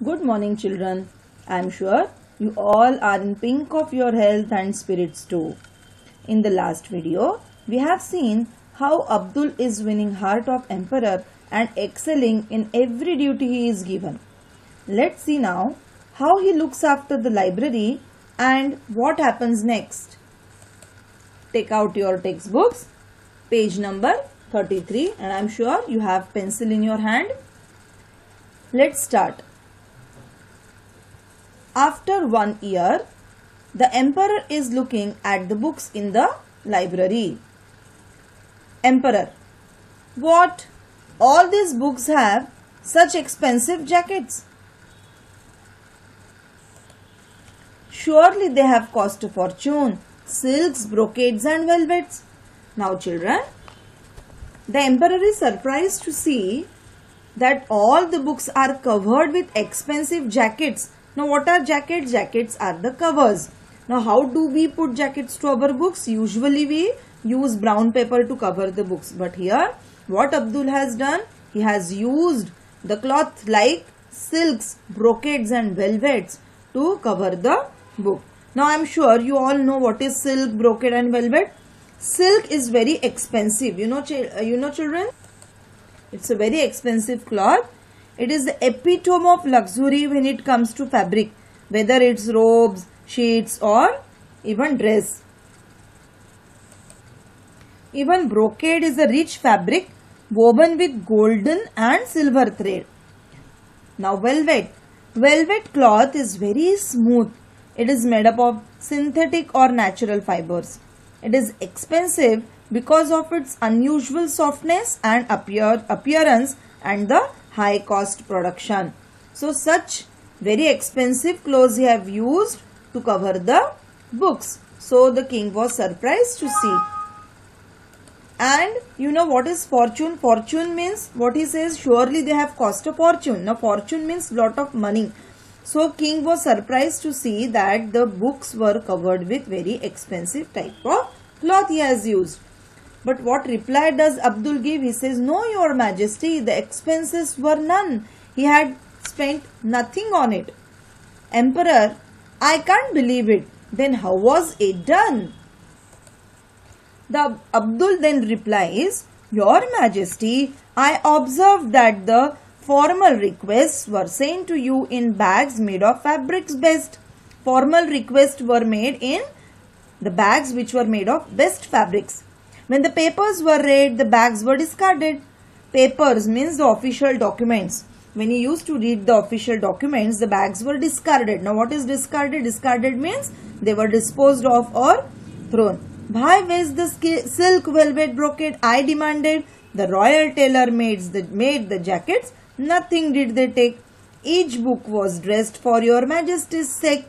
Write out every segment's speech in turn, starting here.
Good morning, children. I am sure you all are in pink of your health and spirits too. In the last video, we have seen how Abdul is winning heart of emperor and excelling in every duty he is given. Let's see now how he looks after the library and what happens next. Take out your textbooks, page number 33, and I am sure you have pencil in your hand. Let's start. After 1 year, the emperor is looking at the books in the library. Emperor: what? All these books have such expensive jackets. Surely they have cost a fortune. Silks, brocades and velvets. Now children, the emperor is surprised to see that all the books are covered with expensive jackets. Now what are jackets? Jackets are the covers. Now how do we put jackets to our books? Usually we use brown paper to cover the books. But here what Abdul has done? He has used the cloth like silks, brocades and velvets to cover the book. Now I am sure you all know what is silk, brocade and velvet. Silk is very expensive. You know children? It's a very expensive cloth. It is the epitome of luxury when it comes to fabric, whether it's robes, sheets or even dress. Even brocade is a rich fabric woven with golden and silver thread. Now velvet. Velvet cloth is very smooth. It is made up of synthetic or natural fibers. It is expensive because of its unusual softness and appearance and the high cost production. So such very expensive clothes he have used to cover the books. So the king was surprised to see. And you know what is fortune? Fortune means what he says, surely they have cost a fortune. Now fortune means lot of money. So king was surprised to see that the books were covered with very expensive type of cloth he has used. But what reply does Abdul give? He says, no, your majesty, the expenses were none. He had spent nothing on it. Emperor: I can't believe it. Then how was it done? The Abdul then replies, your majesty, I observed that the formal requests were sent to you in bags made of fabrics best. Formal requests were made in the bags which were made of best fabrics. When the papers were read, the bags were discarded. Papers means the official documents. When you used to read the official documents, the bags were discarded. Now what is discarded? Discarded means they were disposed of or thrown. Why waste the silk, velvet, brocade? I demanded. The royal tailor made the jackets. Nothing did they take. Each book was dressed for your majesty's sake.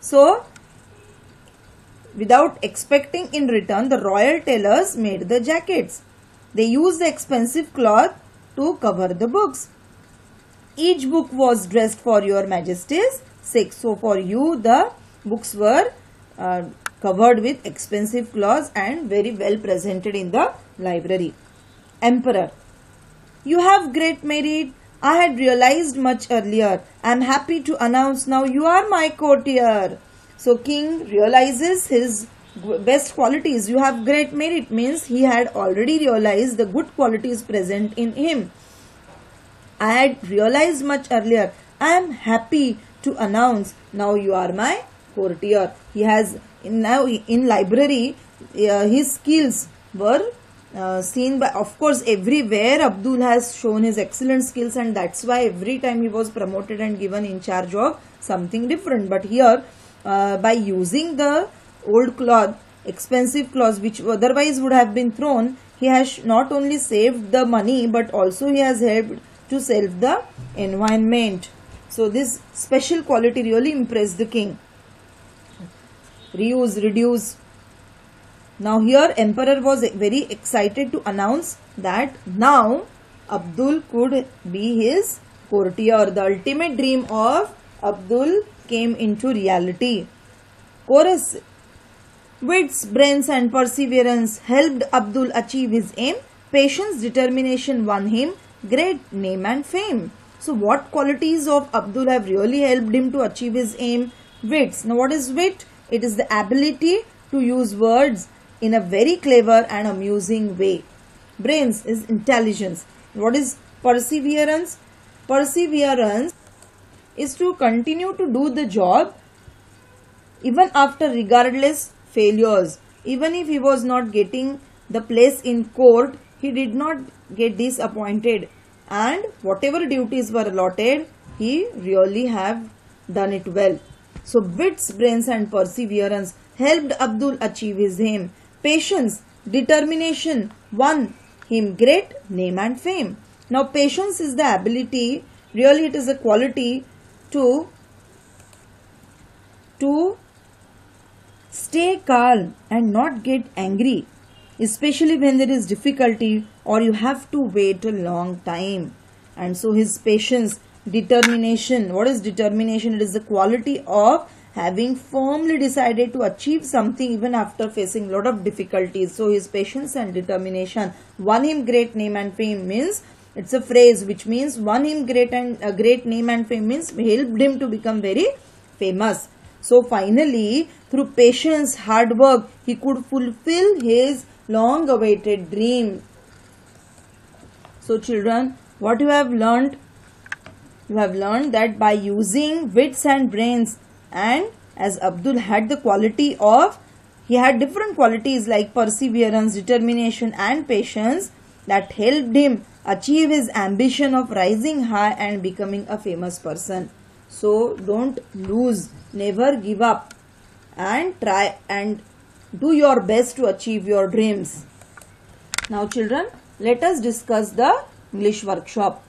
So without expecting in return, the royal tailors made the jackets. They used the expensive cloth to cover the books. Each book was dressed for your majesty's sake. So for you, the books were covered with expensive cloths and very well presented in the library. Emperor: you have great merit. I had realized much earlier. I am happy to announce now you are my courtier. So king realizes his best qualities. You have great merit means he had already realized the good qualities present in him. I had realized much earlier. I am happy to announce now you are my courtier. He has now in library his skills were seen by, of course, everywhere Abdul has shown his excellent skills, and that's why every time he was promoted and given in charge of something different. But here by using the old cloth, expensive cloth which otherwise would have been thrown, he has not only saved the money but also he has helped to save the environment. So this special quality really impressed the king. Reuse, reduce. Now here emperor was very excited to announce that now Abdul could be his courtier. The ultimate dream of Abdul came into reality. Chorus: wits, brains and perseverance helped Abdul achieve his aim. Patience, determination won him great name and fame. So what qualities of Abdul have really helped him to achieve his aim? Wits. Now what is wit? It is the ability to use words in a very clever and amusing way. Brains is intelligence. What is perseverance? Perseverance is to continue to do the job even after regardless failures. Even if he was not getting the place in court, he did not get disappointed, and whatever duties were allotted, he really have done it well. So wits, brains and perseverance helped Abdul achieve his aim. Patience, determination won him great name and fame. Now patience is the ability, really it is a quality to stay calm and not get angry, especially when there is difficulty or you have to wait a long time. And so his patience, determination. What is determination? It is the quality of having firmly decided to achieve something even after facing a lot of difficulties. So his patience and determination won him great name and fame. Means it's a phrase which means won him great name and fame, means helped him to become very famous. So finally, through patience, hard work, he could fulfill his long awaited dream. So children, what you have learned? You have learned that by using wits and brains, and as Abdul had the quality of, he had different qualities like perseverance, determination and patience that helped him achieve his ambition of rising high and becoming a famous person. So don't lose, never give up, and try and do your best to achieve your dreams. Now children, let us discuss the English workshop.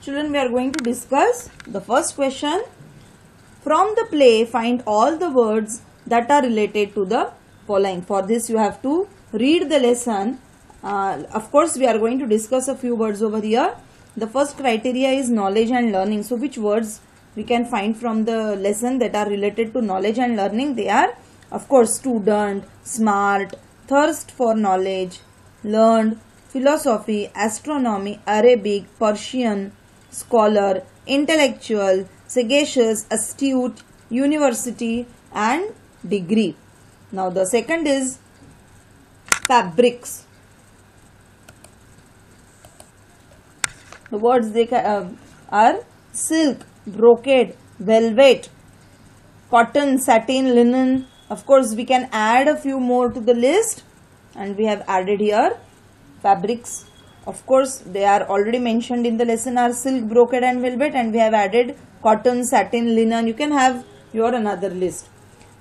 Children, we are going to discuss the first question. From the play, find all the words that are related to the following. For this you have to read the lesson. Of course, we are going to discuss a few words over here. The first criteria is knowledge and learning. So which words we can find from the lesson that are related to knowledge and learning? They are, of course, student, smart, thirst for knowledge, learned, philosophy, astronomy, Arabic, Persian, scholar, intellectual, sagacious, astute, university and degree. Now the second is fabrics. The words they are silk, brocade, velvet, cotton, satin, linen. Of course, we can add a few more to the list, and we have added here fabrics. Of course, they are already mentioned in the lesson are silk, brocade and velvet, and we have added cotton, satin, linen. You can have your another list.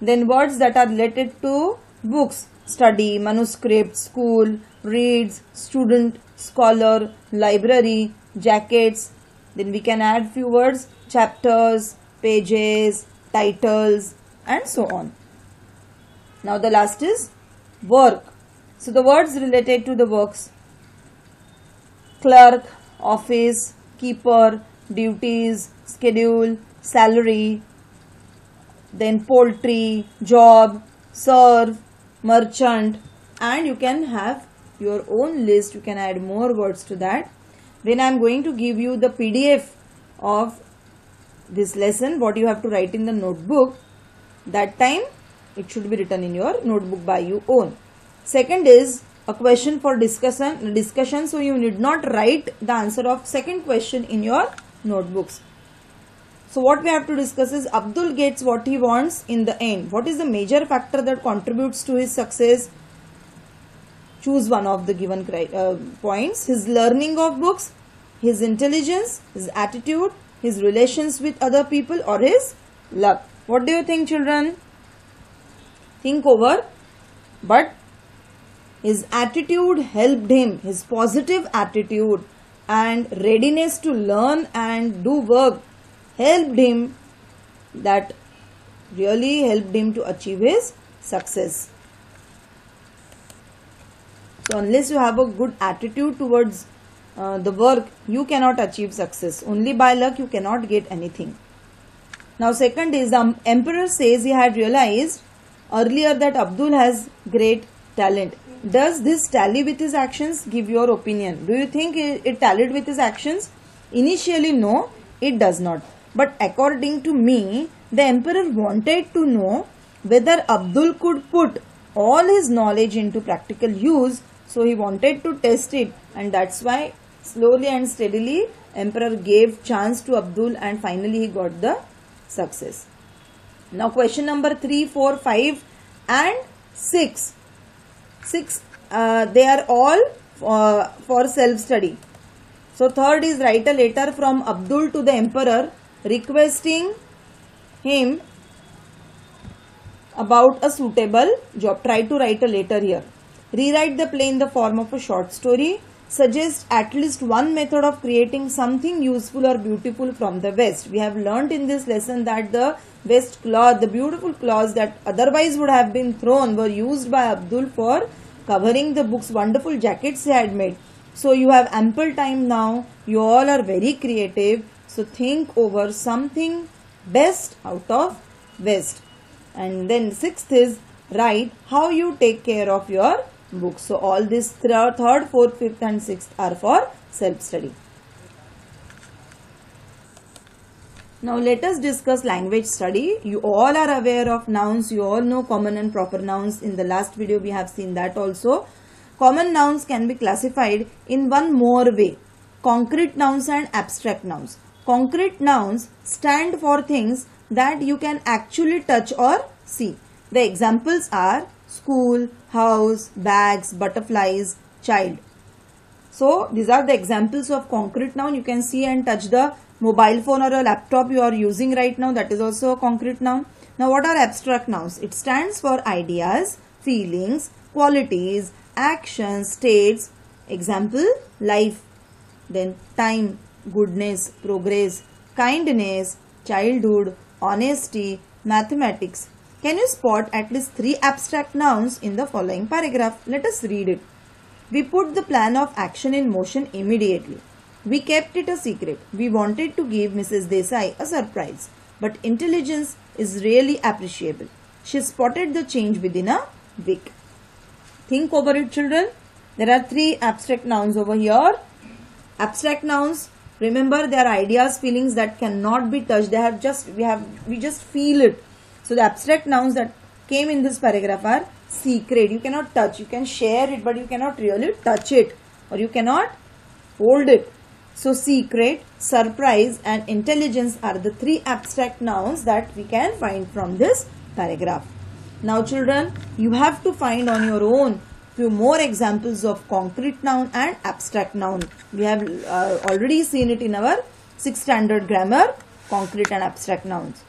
Then words that are related to books: study, manuscript, school, reads, student, scholar, library, jackets. Then we can add few words: chapters, pages, titles and so on. Now the last is work. So the words related to the works: clerk, office, keeper, duties, schedule, salary, then poultry, job, serve, merchant, and you can have your own list. You can add more words to that. Then I am going to give you the PDF of this lesson, what you have to write in the notebook. That time it should be written in your notebook by you own. Second is a question for discussion. So you need not write the answer of second question in your notebooks. So what we have to discuss is Abdul gets what he wants in the end. What is the major factor that contributes to his success? Choose one of the given points. His learning of books, his intelligence, his attitude, his relations with other people, or his luck. What do you think, children? Think over. But his attitude helped him, his positive attitude and readiness to learn and do work helped him, that really helped him to achieve his success. So unless you have a good attitude towards the work, you cannot achieve success. Only by luck you cannot get anything. Now second is the emperor says he had realized earlier that Abdul has great talent. Does this tally with his actions? Give your opinion. Do you think it tallied with his actions? Initially, no, it does not. But according to me, the emperor wanted to know whether Abdul could put all his knowledge into practical use. So he wanted to test it, and that's why slowly and steadily emperor gave chance to Abdul, and finally he got the success. Now question number 3, 4, 5 and 6. They are all for self-study. So third is write a letter from Abdul to the emperor requesting him about a suitable job. Try to write a letter here. Rewrite the play in the form of a short story. Suggest at least one method of creating something useful or beautiful from the West. We have learnt in this lesson that the West cloth, the beautiful cloths that otherwise would have been thrown, were used by Abdul for covering the books. Wonderful jackets he had made. So you have ample time now. You all are very creative. So think over something best out of West. And then 6th is write how you take care of your books. So all this 3rd, 4th, 5th and 6th are for self-study. Now let us discuss language study. You all are aware of nouns. You all know common and proper nouns. In the last video we have seen that also. Common nouns can be classified in one more way. Concrete nouns and abstract nouns. Concrete nouns stand for things that you can actually touch or see. The examples are school, house, bags, butterflies, child. So these are the examples of concrete noun. You can see and touch the mobile phone or a laptop you are using right now. That is also a concrete noun. Now what are abstract nouns? It stands for ideas, feelings, qualities, actions, states. Example, life, then time, goodness, progress, kindness, childhood, honesty, mathematics. Can you spot at least 3 abstract nouns in the following paragraph? Let us read it. We put the plan of action in motion immediately. We kept it a secret. We wanted to give Mrs. Desai a surprise. But intelligence is really appreciable. She spotted the change within a week. Think over it, children. There are 3 abstract nouns over here. Abstract nouns, remember, they are ideas, feelings that cannot be touched. They have we just feel it. So the abstract nouns that came in this paragraph are secret. You cannot touch. You can share it, but you cannot really touch it, or you cannot hold it. So secret, surprise and intelligence are the 3 abstract nouns that we can find from this paragraph. Now children, you have to find on your own few more examples of concrete noun and abstract noun. We have already seen it in our 6th standard grammar, concrete and abstract nouns.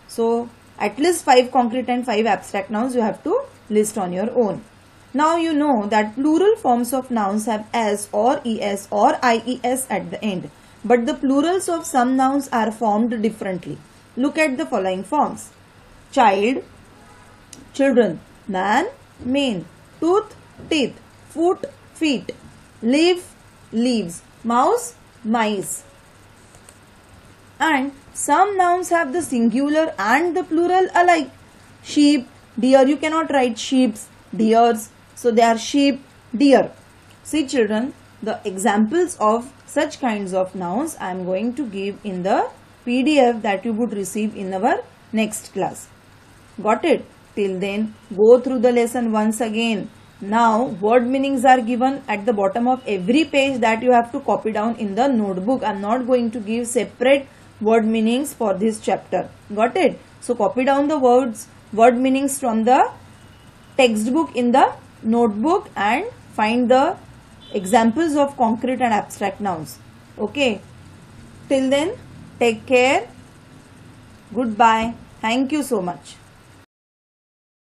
So at least 5 concrete and 5 abstract nouns you have to list on your own. Now you know that plural forms of nouns have s or es or ies at the end. But the plurals of some nouns are formed differently. Look at the following forms. Child, children, man, man, tooth, teeth, foot, feet, leaf, leaves, mouse, mice. And some nouns have the singular and the plural alike. Sheep, deer, you cannot write sheeps, deers. So they are sheep, deer. See children, the examples of such kinds of nouns I am going to give in the PDF that you would receive in our next class. Got it? Till then, go through the lesson once again. Now, word meanings are given at the bottom of every page that you have to copy down in the notebook. I am not going to give separate word meanings for this chapter. Got it? So, copy down the word meanings from the textbook in the notebook and find the examples of concrete and abstract nouns. Okay. Till then, take care. Goodbye. Thank you so much.